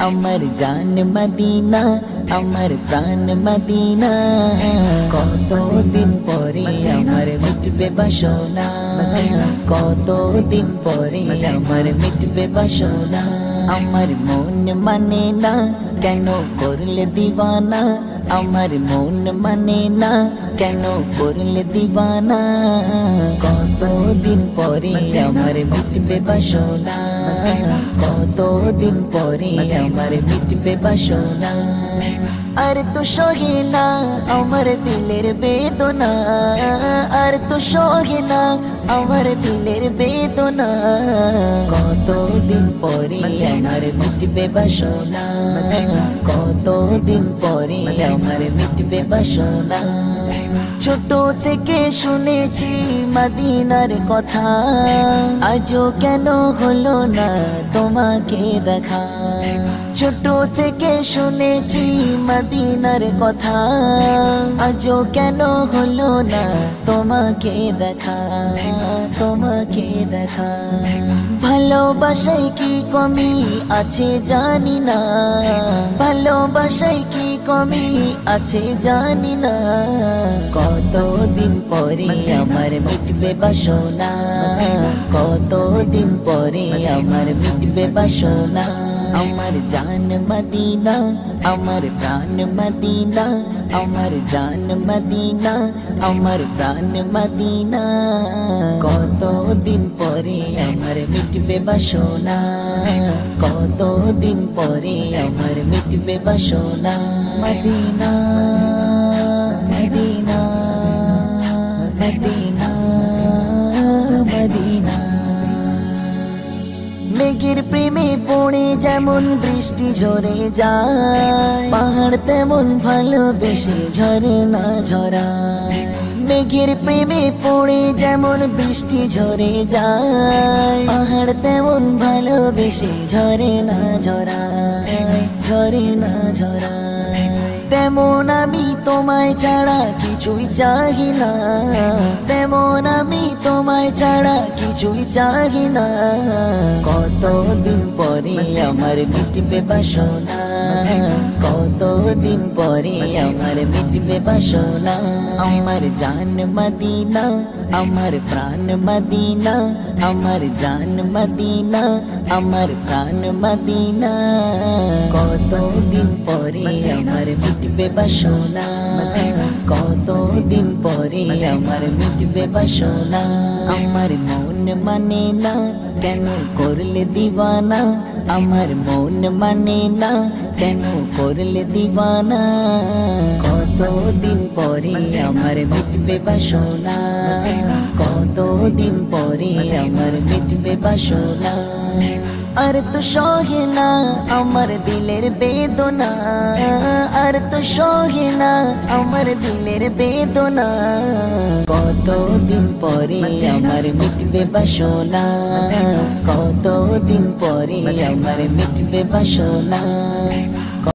আমার জান মদিনা, আমার প্রাণ মদিনা। কতদিন পরে আমার মিটবে বাসনা, কতদিন পরে আমার মিটবে বাসনা। আমার মন মানে না কেন করলে দিবানা, আমার মন মানে না কেন করলে দিবানা। কতদিন পরে আমার মিটবে বাসনা, কতদিন পরে আমার মিটবে বাসনা। আর তো সহে না আমার দিলের বেদনা, আর তো সহে না আমার দিলের বেদনা। কতদিন পরে আমার মিটবে বাসনা, কতদিন পরে আমার মিটবে বাসনা। ছোট থেকে শুনেছি মদিনার কথা, আজও কেন হলো না তোমাকে দেখা। ছোট থেকে শুনেছি মদিনার কথা, আজও কেন হলো না তোমাকে দেখা, তোমাকে দেখা। ভালোবাসায় কি কমি আছে জানি না, ভালোবাসায় কি কমি আছে জানি না। কতদিন পরে আমার মিটবে বাসনা, কতদিন পরে আমার মিটবে বাসনা। আমার জান মদিনা, আমার প্রাণ মদিনা, আমার জান মদিনা, আমার প্রাণ মদিনা। কতদিন পরে আমার মিটবে বাসনা, কতদিন পরে আমার মিটবে বাসনা। মদিনা মদিনা মদিনা মদিনা। মেঘের প্রেমে পড়ে যেমন বৃষ্টি ঝরে যায়, পাহাড় তেমন ভালোবেসে ঝরে না ঝরায়। মেঘের প্রেমে পড়ে যেমন বৃষ্টি ঝরে যায়, পাহাড় তেমন ভালোবেসে ঝরে না ঝরায়, ঝরে না ঝরায়। তেমন আমি তোমায় ছাড়া কিছুই চাহি না, তেমন আমি তোমায় ছাড়া কিছুই চাহি না। কতদিন পরে আমার মিটবে বাসনা, কতদিন পরে আমার মিটবে বাসনা। আমার জান মদিনা, আমার প্রাণ মদিনা, আমার জান মদিনা, আমার প্রাণ মদিনা। কতদিন পরে আমার মিটবে বাসনা, কতদিন পরে আমার মিটবে বাসনা। আমার মন মানে না কেন করলে দিবানা, আমার মন মানে না কেন করলে দিবানা। কতদিন পরে আমার মিটবে বাসনা, কতদিন পরে আমার মিটবে বাসনা। আর তো সহে না আমার দিলের বেদনা, আর তো সহে না আমার দিলের বেদনা। কতদিন পরে আমার মিটবে বাসনা, কতদিন পরে আমার মিটবে বাসনা।